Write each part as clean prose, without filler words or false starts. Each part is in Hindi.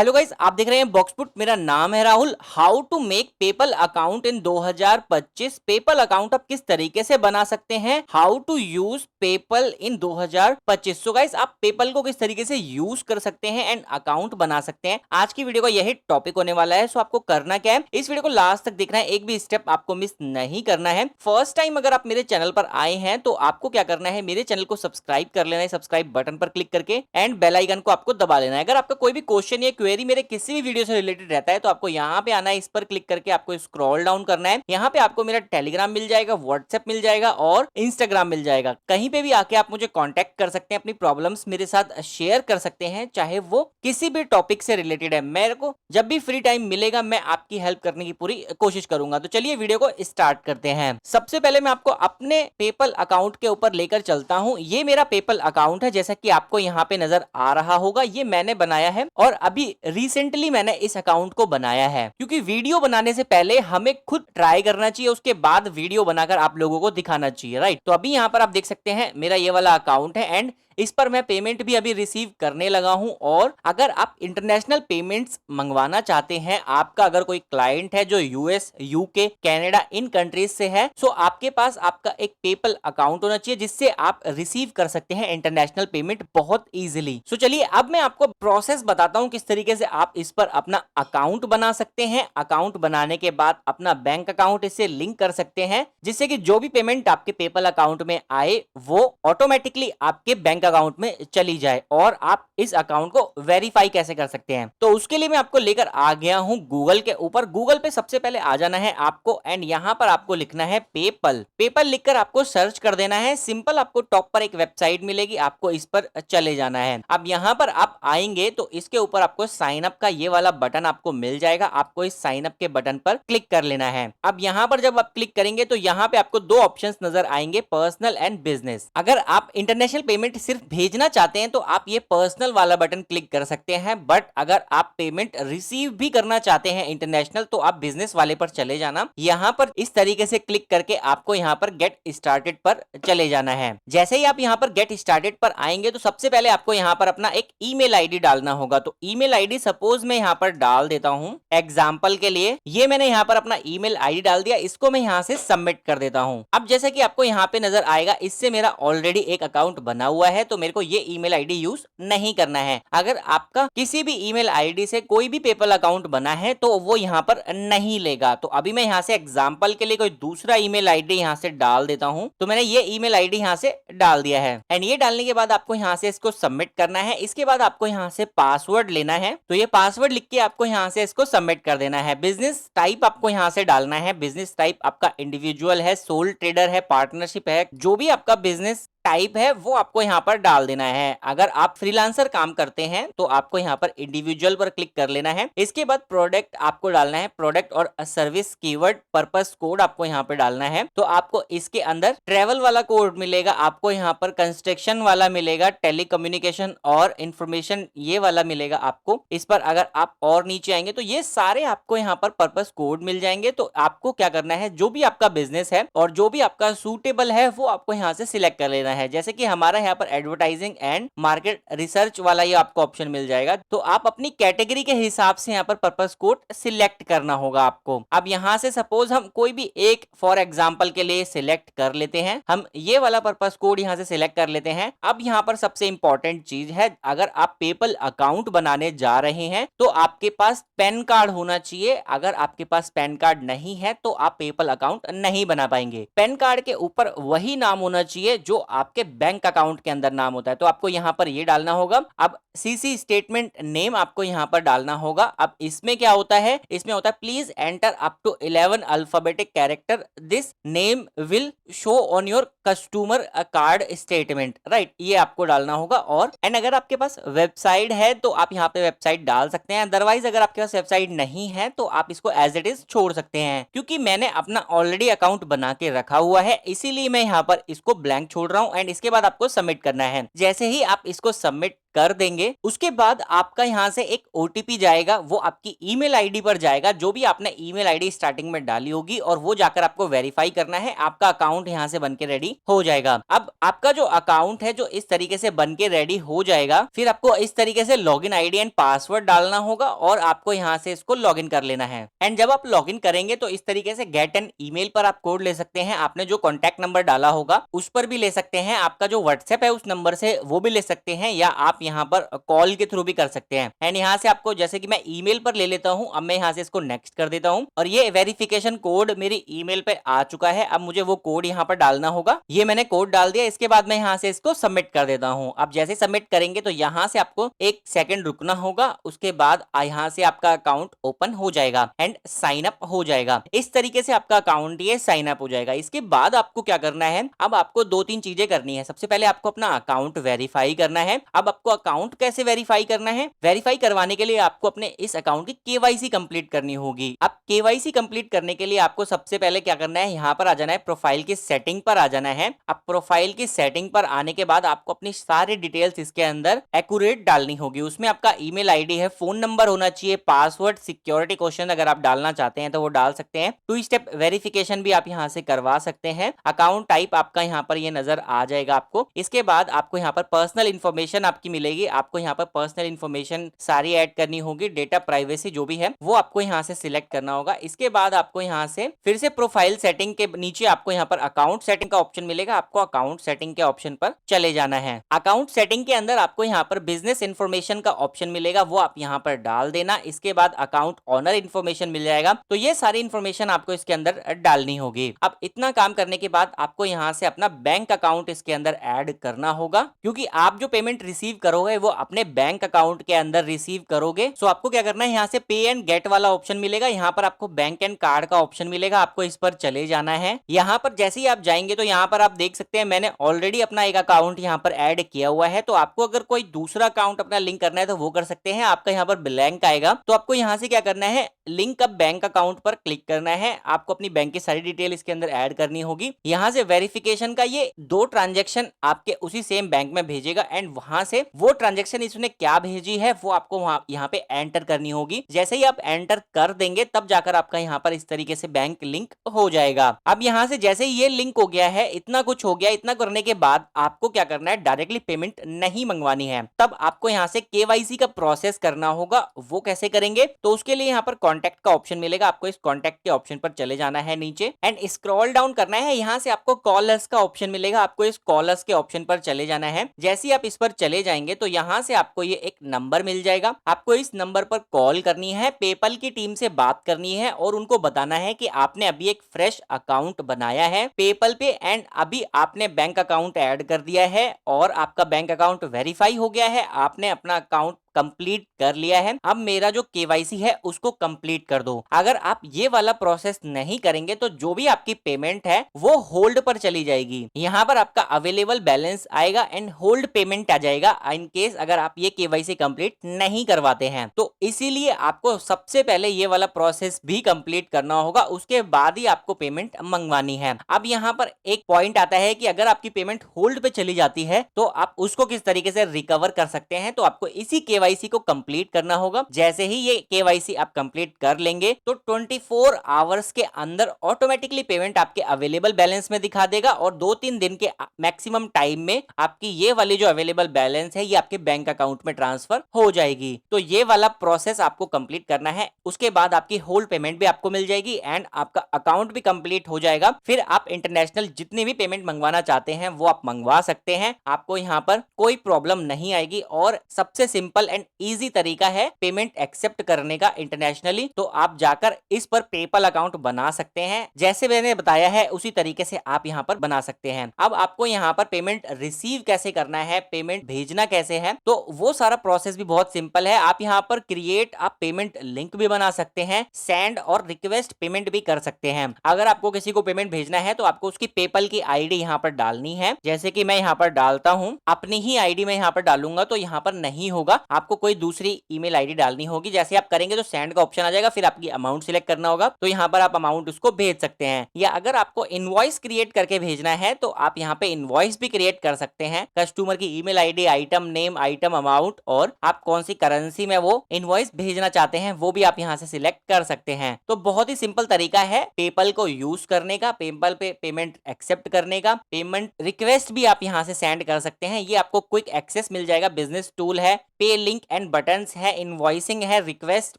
हेलो गाइस, आप देख रहे हैं बॉक्सपुट। मेरा नाम है Rahul. How to make PayPal account in 2025। PayPal account आप किस तरीके से बना सकते हैं, how to use PayPal in 2025। So guys, आप पेपल को किस तरीके से यूज कर सकते हैं एंड अकाउंट बना सकते हैं, आज की वीडियो का यही टॉपिक होने वाला है। सो आपको करना क्या है, इस वीडियो को लास्ट तक देखना है, एक भी स्टेप आपको मिस नहीं करना है। फर्स्ट टाइम अगर आप मेरे चैनल पर आए हैं तो आपको क्या करना है, मेरे चैनल को सब्सक्राइब कर लेना है, सब्सक्राइब बटन पर क्लिक करके एंड बेल आइकन को आपको दबा लेना है। अगर आपका कोई भी क्वेश्चन या क्वेरी मेरे किसी भी वीडियो से रिलेटेड रहता है तो आपको यहाँ पे आना है, इस पर क्लिक करके आपको स्क्रॉल डाउन करना है। यहाँ पे आपको मेरा टेलीग्राम मिल जाएगा, व्हाट्सएप मिल जाएगा और इंस्टाग्राम मिल जाएगा। कहीं पे भी आके आप मुझे कांटेक्ट कर सकते हैं, अपनी प्रॉब्लम्स मेरे साथ शेयर कर सकते हैं, चाहे वो किसी भी टॉपिक से रिलेटेड है। मेरे को जब भी फ्री टाइम मिलेगा मैं आपकी हेल्प करने की पूरी कोशिश करूंगा। तो चलिए वीडियो को स्टार्ट करते हैं। सबसे पहले मैं आपको अपने पेपल अकाउंट के ऊपर लेकर चलता हूं। ये मेरा पेपल अकाउंट है, जैसा कि आपको यहाँ पे नजर आ रहा होगा। ये मैंने बनाया है और अभी रिसेंटली मैंने इस अकाउंट को बनाया है, क्योंकि वीडियो बनाने से पहले हमें खुद ट्राई करना चाहिए, उसके बाद वीडियो बनाकर आप लोगों को दिखाना चाहिए, राइट। तो अभी यहाँ पर आप देख सकते हैं मेरा ये वाला अकाउंट है एंड इस पर मैं पेमेंट भी अभी रिसीव करने लगा हूं। और अगर आप इंटरनेशनल पेमेंट्स मंगवाना चाहते हैं, आपका अगर कोई क्लाइंट है जो यूएस, यूके, कनाडा इन कंट्रीज से है, सो आपके पास आपका एक पेपल अकाउंट होना चाहिए जिससे आप रिसीव कर सकते हैं इंटरनेशनल पेमेंट बहुत इजीली। सो चलिए अब मैं आपको प्रोसेस बताता हूं किस तरीके से आप इस पर अपना अकाउंट बना सकते हैं। अकाउंट बनाने के बाद अपना बैंक अकाउंट इससे लिंक कर सकते हैं, जिससे कि जो भी पेमेंट आपके पेपल अकाउंट में आए वो ऑटोमेटिकली आपके बैंक अकाउंट में चली जाए। और आप इस अकाउंट को वेरीफाई कैसे कर सकते हैं, तो उसके लिए मैं आपको लेकर आ गया हूं गूगल के ऊपर। गूगल पे सबसे पहले आ जाना है आपको एंड यहां पर आपको लिखना है पेपल। पेपल लिखकर आपको सर्च कर देना है। सिंपल, आपको टॉप पर एक वेबसाइट मिलेगी, आपको इस पर चले जाना है। अब यहां पर आप आएंगे तो इसके ऊपर आपको साइन अप का ये वाला बटन आपको मिल जाएगा। आपको इस साइन अप के बटन पर क्लिक कर लेना है। अब यहां पर जब आप क्लिक करेंगे तो यहां पे आपको दो ऑप्शंस नजर आएंगे, पर्सनल एंड बिजनेस। अगर आप इंटरनेशनल पेमेंट सिर्फ भेजना चाहते हैं तो आप ये पर्सनल वाला बटन क्लिक कर सकते हैं, बट अगर आप पेमेंट रिसीव भी करना चाहते हैं इंटरनेशनल तो आप बिजनेस वाले पर चले जाना। यहां पर इस तरीके से क्लिक करके आपको यहां पर गेट स्टार्टेड पर चले जाना है। जैसे ही आप यहां पर गेट स्टार्टेड पर आएंगे तो सबसे पहले आपको यहां पर अपना एक ईमेल आईडी डालना होगा। तो ईमेल आईडी सपोज मैं यहां पर डाल देता हूं एग्जांपल के लिए। ये मैंने यहां पर अपना ईमेल आईडी डाल दिया, इसको मैं यहां से सबमिट कर देता हूं। अब जैसे कि आपको यहां पे नजर आएगा, इससे मेरा ऑलरेडी एक अकाउंट बना हुआ है, तो मेरे को ये ईमेल आईडी यूज नहीं करना है। अगर आपका किसी भी ईमेल आईडी से कोई भी पेपल अकाउंट बना है तो वो यहां पर नहीं लेगा। तो अभी मैं यहां से एग्जांपल के लिए कोई दूसरा ईमेल आईडी यहां से डाल देता हूं। तो मैंने ये ईमेल आईडी यहां से डाल दिया है एंड ये डालने के बाद आपको यहां से इसको सबमिट करना है। इसके बाद आपको यहां से पासवर्ड लेना है, तो ये पासवर्ड लिख के आपको यहां से इसको सबमिट कर देना है। बिजनेस टाइप आपको यहां से डालना है। बिजनेस टाइप आपका इंडिविजुअल है, सोल ट्रेडर है, पार्टनरशिप है, जो भी आपका बिजनेस टाइप है वो आपको यहाँ पर डाल देना है। अगर आप फ्रीलांसर काम करते हैं तो आपको यहाँ पर इंडिविजुअल पर क्लिक कर लेना है। इसके बाद प्रोडक्ट आपको डालना है, प्रोडक्ट और सर्विस कीवर्ड पर्पस कोड आपको यहाँ पर डालना है। तो आपको इसके अंदर ट्रेवल वाला कोड मिलेगा, आपको यहाँ पर कंस्ट्रक्शन वाला मिलेगा, टेलीकम्युनिकेशन और इंफॉर्मेशन ये वाला मिलेगा आपको। इस पर अगर आप और नीचे आएंगे तो ये सारे आपको यहाँ पर पर्पस कोड मिल जाएंगे। तो आपको क्या करना है, जो भी आपका बिजनेस है और जो भी आपका सूटेबल है वो आपको यहाँ से सिलेक्ट कर लेना है। जैसे कि हमारा यहाँ पर एडवर्टाइजिंग एंड मार्केट रिसर्च वाला ये आपको ऑप्शन मिल जाएगा। तो आप अपनी कैटेगरी के हिसाब से यहाँ पर पर्पस कोड सिलेक्ट करना होगा आपको। अब यहाँ से सपोज हम कोई भी एक फॉर एग्जांपल के लिए सिलेक्ट कर लेते हैं, हम ये वाला पर्पस कोड यहाँ से सिलेक्ट कर लेते हैं। अब यहाँ पर सबसे इंपॉर्टेंट चीज है, अगर आप पेपल अकाउंट बनाने जा रहे हैं तो आपके पास पैन कार्ड होना चाहिए। अगर आपके पास पैन कार्ड नहीं है तो आप पेपल अकाउंट नहीं बना पाएंगे। पैन कार्ड के ऊपर वही नाम होना चाहिए जो आपके बैंक अकाउंट के अंदर नाम होता है। तो आपको यहाँ पर ये डालना होगा। अब सीसी स्टेटमेंट नेम आपको यहाँ पर डालना होगा। अब इसमें क्या होता है, इसमें होता है please enter up to 11 alphabetic character, this name will show on your customer card statement, right. ये आपको डालना होगा। और एंड अगर आपके पास वेबसाइट है तो आप यहाँ पे वेबसाइट डाल सकते हैं, अदरवाइज अगर आपके पास वेबसाइट नहीं है तो आप इसको एज इट इज छोड़ सकते हैं। क्योंकि मैंने अपना ऑलरेडी अकाउंट बना के रखा हुआ है, इसीलिए मैं यहाँ पर इसको ब्लैंक छोड़ रहा हूँ। एंड इसके बाद आपको सबमिट करना है। जैसे ही आप इसको सबमिट कर देंगे, उसके बाद आपका यहाँ से एक ओटीपी जाएगा, वो आपकी ईमेल आईडी पर जाएगा, जो भी आपने ईमेल आईडी स्टार्टिंग में डाली होगी, और वो जाकर आपको वेरीफाई करना है। आपका अकाउंट यहाँ से बनके रेडी हो जाएगा। अब आपका जो अकाउंट है जो इस तरीके से बनके रेडी हो जाएगा, फिर आपको इस तरीके से लॉगिन आईडी एंड पासवर्ड डालना होगा और आपको यहाँ से इसको लॉगिन कर लेना है। एंड जब आप लॉगिन करेंगे तो इस तरीके से गेट एन ईमेल पर आप कोड ले सकते हैं, आपने जो कॉन्टैक्ट नंबर डाला होगा उस पर भी ले सकते हैं, आपका जो व्हाट्सएप है उस नंबर से वो भी ले सकते हैं, या आप यहाँ पर कॉल के थ्रू भी कर सकते हैं। एंड यहाँ से आपको, जैसे कि मैं ईमेल पर ले लेता हूँ, अब मैं यहाँ से इसको नेक्स्ट कर देता हूँ और ये वेरिफिकेशन कोड मेरी ईमेल पे आ चुका है। अब मुझे वो कोड यहाँ पर डालना होगा, ये मैंने कोड डाल दिया। इसके बाद मैं यहाँ से इसको सबमिट कर देता हूँ। अब जैसे सबमिट करेंगे तो यहाँ से आपको एक सेकंड रुकना होगा, उसके बाद यहाँ से आपका अकाउंट ओपन हो जाएगा एंड साइन अप हो जाएगा। इस तरीके से आपका अकाउंट ये साइन अप हो जाएगा। इसके बाद आपको क्या करना है, अब आपको दो तीन चीजें करनी है। सबसे पहले आपको अपना अकाउंट वेरीफाई करना है। अब आपको अकाउंट कैसे वेरीफाई करना है, वेरीफाई करवाने के लिए आपको अपने इस अकाउंट की केवाईसी कंप्लीट करनी होगी। अब केवाईसी कंप्लीट करने के लिए आपको सबसे पहले क्या करना है, यहाँ पर आ जाना है, प्रोफाइल की सेटिंग पर आ जाना है। अब प्रोफाइल की सेटिंग पर आने के बाद आपको अपनी सारी डिटेल्स इसके अंदर एक्यूरेट डालनी होगी। उसमें आपका ईमेल आईडी है, फोन नंबर होना चाहिए, पासवर्ड, सिक्योरिटी क्वेश्चन अगर आप डालना चाहते हैं तो वो डाल सकते हैं, 2 स्टेप वेरिफिकेशन भी आप यहाँ से करवा सकते हैं। अकाउंट टाइप आपका यहाँ पर ये नजर आ जाएगा आपको। इसके बाद आपको यहाँ पर पर्सनल इन्फॉर्मेशन आपकी मिलेगी, आपको यहाँ पर पर्सनल इन्फॉर्मेशन सारी ऐड करनी होगी, डेटा प्राइवेसी जो भी है वो आपको यहाँ से सिलेक्ट करना होगा। इसके बाद आपको यहाँ से फिर से प्रोफाइल सेटिंग के नीचे आपको यहाँ पर अकाउंट सेटिंग का ऑप्शन मिलेगा, आपको अकाउंट सेटिंग के ऑप्शन पर चले जाना है। अकाउंट सेटिंग के अंदर आपको यहाँ पर बिजनेस इन्फॉर्मेशन का ऑप्शन मिलेगा, वो आप यहाँ पर डाल देना। इसके बाद अकाउंट ऑनर इन्फॉर्मेशन मिल जाएगा, तो ये सारी इन्फॉर्मेशन आपको इसके अंदर डालनी होगी। अब इतना काम करने के बाद आपको यहाँ से अपना बैंक अकाउंट इसके अंदर ऐड करना होगा, क्योंकि आप जो पेमेंट रिसीव करोगे वो अपने बैंक अकाउंट के अंदर रिसीव करोगे। सो आपको क्या करना है, यहाँ से पे एंड गेट वाला ऑप्शन मिलेगा, यहाँ पर आपको बैंक एंड कार्ड का ऑप्शन मिलेगा, आपको इस पर चले जाना है। यहाँ पर जैसे ही आप जाएंगे तो यहाँ पर आप देख सकते हैं मैंने ऑलरेडी अपना एक अकाउंट यहाँ पर ऐड किया हुआ है, तो आपको अगर कोई दूसरा अकाउंट अपना लिंक करना है तो वो कर सकते हैं। आपका यहाँ पर ब्लैंक आएगा, तो आपको यहाँ से क्या करना है, लिंक अप बैंक अकाउंट पर क्लिक करना है। आपको अपनी बैंक की सारी डिटेल इसके अंदर ऐड करनी होगी। यहाँ से वेरिफिकेशन का ये 2 ट्रांजेक्शन आपके उसी सेम बैंक में भेजेगा एंड वहां से वो ट्रांजेक्शन इसने क्या भेजी है वो आपको वहां यहाँ पे एंटर करनी होगी। जैसे ही आप एंटर कर देंगे तब जाकर आपका यहाँ पर इस तरीके से बैंक लिंक हो जाएगा। अब यहाँ से जैसे ही ये लिंक हो गया है, इतना कुछ हो गया, इतना करने के बाद आपको क्या करना है, डायरेक्टली पेमेंट नहीं मंगवानी है, तब आपको यहाँ से केवाईसी का प्रोसेस करना होगा। वो कैसे करेंगे, तो उसके लिए यहाँ पर कॉन्टैक्ट का ऑप्शन मिलेगा, आपको इस कॉन्टैक्ट के ऑप्शन पर चले जाना है नीचे एंड स्क्रॉल डाउन करना है। यहाँ से आपको कॉलर्स का ऑप्शन मिलेगा, आपको इस कॉलर्स के ऑप्शन पर चले जाना है। जैसे ही आप इस पर चले जाएंगे तो यहाँ से आपको ये एक नंबर मिल जाएगा, आपको इस नंबर पर कॉल करनी है, पेपल की टीम से बात करनी है और उनको बताना है कि आपने अभी एक फ्रेश अकाउंट बनाया है पेपल पे एंड अभी आपने बैंक अकाउंट ऐड कर दिया है और आपका बैंक अकाउंट वेरीफाई हो गया है, आपने अपना अकाउंट कंप्लीट कर लिया है, अब मेरा जो केवाईसी है उसको कंप्लीट कर दो। अगर आप ये वाला प्रोसेस नहीं करेंगे तो जो भी आपकी पेमेंट है वो होल्ड पर चली जाएगी। यहाँ पर आपका अवेलेबल बैलेंस आएगा एंड होल्ड पेमेंट आ जाएगा इन केस अगर आप ये केवाईसी कंप्लीट नहीं करवाते हैं। तो इसीलिए आपको सबसे पहले ये वाला प्रोसेस भी कंप्लीट करना होगा, उसके बाद ही आपको पेमेंट मंगवानी है। अब यहाँ पर एक पॉइंट आता है कि अगर आपकी पेमेंट होल्ड पे चली जाती है तो आप उसको किस तरीके से रिकवर कर सकते हैं, तो आपको इसी केवाईसी को कंप्लीट करना होगा। जैसे ही ये केवाईसी आप कंप्लीट कर लेंगे तो 24 आवर्स के अंदर ऑटोमेटिकली पेमेंट आपके अवेलेबल बैलेंस में दिखा देगा और 2-3 दिन के मैक्सिमम टाइम में आपकी ये वाली जो अवेलेबल बैलेंस है ये आपके बैंक अकाउंट में ट्रांसफर हो जाएगी। तो ये वाला प्रोसेस आपको कंप्लीट करना है, उसके बाद आपकी होल पेमेंट भी आपको मिल जाएगी एंड आपका अकाउंट भी कंप्लीट हो जाएगा। फिर आप इंटरनेशनल जितनी भी पेमेंट मंगवाना चाहते हैं वो आप मंगवा सकते हैं, आपको यहाँ पर कोई प्रॉब्लम नहीं आएगी और सबसे सिंपल एंड इजी तरीका है पेमेंट एक्सेप्ट करने का इंटरनेशनली। तो आप जाकर इस पर पेपल अकाउंट बना सकते हैं, जैसे मैंने बताया है उसी तरीके से आप यहाँ पर बना सकते हैं। अब आपको यहाँ पर पेमेंट रिसीव कैसे करना है, पेमेंट भेजना कैसे है, तो वो सारा प्रोसेस भी बहुत सिंपल है। आप यहाँ पर क्रिएट आप पेमेंट लिंक भी बना सकते हैं, सेंड और रिक्वेस्ट पेमेंट भी कर सकते हैं। अगर आपको किसी को पेमेंट भेजना है तो आपको उसकी पेपल की आईडी यहाँ पर डालनी है, जैसे कि मैं यहाँ पर डालता हूँ, अपनी ही आईडी में यहाँ पर डालूंगा तो यहाँ पर नहीं होगा, आपको कोई दूसरी ईमेल आईडी डालनी होगी। जैसे आप करेंगे तो सेंड का ऑप्शन आ जाएगा, फिर आपकी अमाउंट सिलेक्ट करना होगा, तो यहाँ पर आप अमाउंट उसको भेज सकते हैं। या अगर आपको इनवॉइस क्रिएट करके भेजना है तो आप यहाँ पे इनवॉइस भी क्रिएट कर सकते हैं। कस्टमर की email ID, item name, item amount और आप कौन सी करेंसी में वो इनवॉइस भेजना चाहते हैं वो भी आप यहाँ से सिलेक्ट कर सकते हैं। तो बहुत ही सिंपल तरीका है पेपल को यूज करने का, पेपल पे पेमेंट एक्सेप्ट करने का। पेमेंट रिक्वेस्ट भी आप यहाँ से सेंड कर सकते हैं। ये आपको क्विक एक्सेस मिल जाएगा। बिजनेस टूल है, पे लिंक एंड बटन्स है, इनवॉइसिंग है, रिक्वेस्ट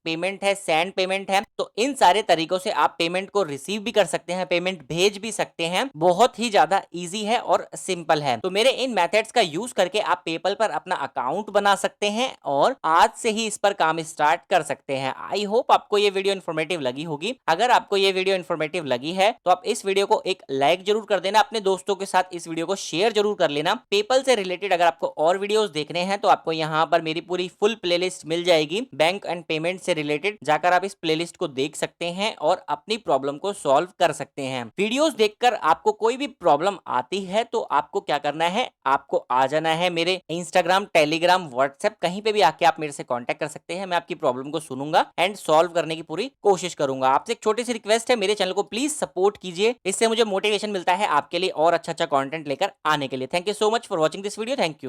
पेमेंट है, सेंड पेमेंट है। तो इन सारे तरीकों से आप पेमेंट को रिसीव भी कर सकते हैं, पेमेंट भेज भी सकते हैं। बहुत ही ज्यादा इजी है और सिंपल है। तो मेरे इन मेथड्स का यूज करके आप पेपल पर अपना अकाउंट बना सकते हैं और आज से ही इस पर काम स्टार्ट कर सकते हैं। आई होप आपको ये वीडियो इन्फॉर्मेटिव लगी होगी। अगर आपको ये वीडियो इन्फॉर्मेटिव लगी है तो आप इस वीडियो को एक लाइक जरूर कर देना, अपने दोस्तों के साथ इस वीडियो को शेयर जरूर कर लेना। पेपल से रिलेटेड अगर आपको और वीडियोस देखने हैं तो आपको यहाँ पर मेरी पूरी फुल प्लेलिस्ट मिल जाएगी बैंक एंड पेमेंट से रिलेटेड। जाकर आप इस प्लेलिस्ट को देख सकते हैं और अपनी प्रॉब्लम को सॉल्व कर सकते हैं। वीडियोस देखकर आपको कोई भी प्रॉब्लम आती है तो आपको क्या करना है, आपको आ जाना है मेरे इंस्टाग्राम, टेलीग्राम, व्हाट्सएप, कहीं पे भी आके आप मेरे से कांटेक्ट कर सकते हैं। मैं आपकी प्रॉब्लम को सुनूंगा एंड सॉल्व करने की पूरी कोशिश करूंगा। आपसे एक छोटी सी रिक्वेस्ट है, मेरे चैनल को प्लीज सपोर्ट कीजिए, इससे मुझे मोटिवेशन मिलता है आपके लिए और अच्छा कंटेंट लेकर आने के लिए। Thank you so much for watching this video. Thank you.